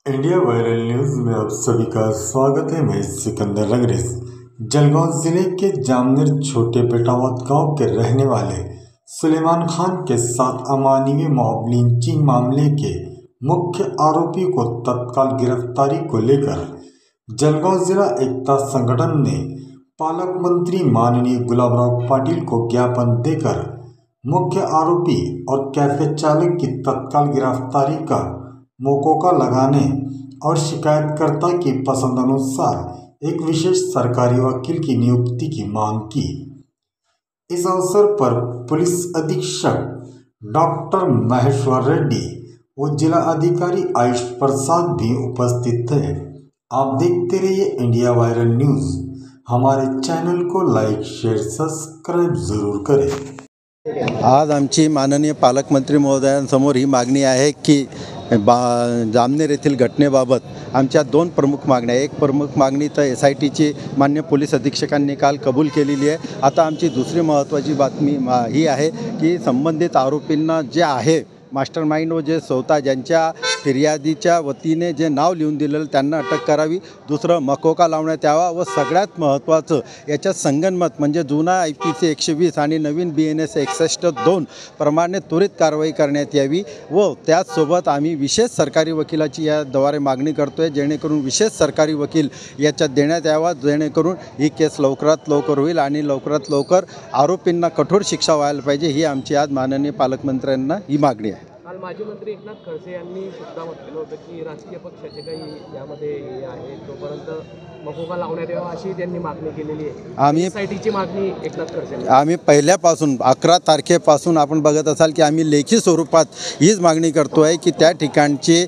India viral news में आप सभी का स्वागत है। मैं सिकंदर रंगरेज। जलगांव जिले के जामनेर छोटे पेटावत गांव के रहने वाले सुलेमान खान के साथ अमानवीय मॉब लिंचिंग मामले के मुख्य आरोपी को तत्काल गिरफ्तारी को लेकर जलगांव जिला एकता संगठन ने पालक मंत्री माननीय गुलाबराव पाटिल को ज्ञापन देकर मुख्य आरोपी और कैफे चालक की तत्काल गिरफ्तारी का मौका लगाने और शिकायतकर्ता की पसंद अनुसार एक विशेष सरकारी वकील की नियुक्ति की मांग की। इस अवसर पर पुलिस अधीक्षक डॉक्टर महेश्वर रेड्डी व जिला अधिकारी आयुष प्रसाद भी उपस्थित थे। आप देखते रहिए इंडिया वायरल न्यूज़। हमारे चैनल को लाइक शेयर सब्सक्राइब जरूर करें। आज आमची माननीय पालकमंत्री महोदयांसमोर ही मागणी आहे की जामनेर येथील घटनेबाबत आमच्या दोन प्रमुख मागण्या एक प्रमुख मागणी तर SITची मान्य पोलीस अधीक्षकांनी काल कबूल केलेली आहे। आता आमची दुसरी महत्त्वाची बातमी ही आहे की संबंधित आरोपींना जे आहे मास्टरमाइंड व जे स्वतः ज्यांच्या फिर्यादीच्या वतीने जे नाव लिहून दिलेलं त्यांना अटक करावी। दुसरं मकोका लावण्यात यावा व सगळ्यात महत्त्वाचं याच्यात संगनमत म्हणजे जुना IPC 120 आणि नवीन BNS 61(2) प्रमाणे त्वरित कारवाई करण्यात यावी व त्याचसोबत आम्ही विशेष सरकारी वकिलाची याद्वारे मागणी करतोय जेणेकरून विशेष सरकारी वकील याच्यात देण्यात यावा जेणेकरून ही केस लवकरात लवकर होईल आणि लवकरात लवकर आरोपींना कठोर शिक्षा व्हायला पाहिजे ही आमची आज माननीय पालकमंत्र्यांना ही मागणी आहे। काल माजी मंत्री एकनाथ खडसे यांनी सुद्धा म्हटलेलं होतं की राजकीय पक्षाचे काही यामध्ये हे आहे तोपर्यंत मकोका लावण्यात यावा अशी त्यांनी मागणी केलेली आहे। आम्ही SITची मागणी एकनाथ खडसे आम्ही पहिल्यापासून 11 तारखेपासून आपण बघत असाल की आम्ही लेखी स्वरूपात हीच मागणी करतो आहे की त्या ठिकाणचे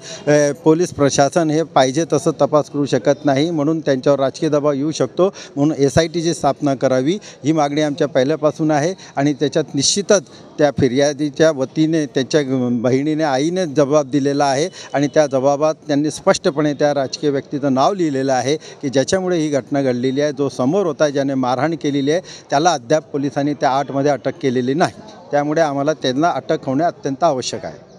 पोलीस प्रशासन हे पाहिजे तसं तपास करू शकत नाही म्हणून त्यांच्यावर राजकीय दबाव येऊ शकतो म्हणून SITची स्थापना करावी ही मागणी आमच्या पहिल्यापासून आहे आणि त्याच्यात निश्चितच त्या फिर्यादीच्या वतीने त्याच्या बहिणीने आईने जबाब दिलेला आहे आणि त्या जबाबात त्यांनी स्पष्टपणे त्या राजकीय व्यक्तीचं नाव लिहिलेलं आहे की ज्याच्यामुळे ही घटना घडलेली आहे। जो समोर होता ज्याने मारहाण केलेली आहे त्याला अद्याप पोलिसांनी त्या 8 मध्ये अटक केलेली नाही त्यामुळे आम्हाला त्यांना अटक होणे अत्यंत आवश्यक आहे।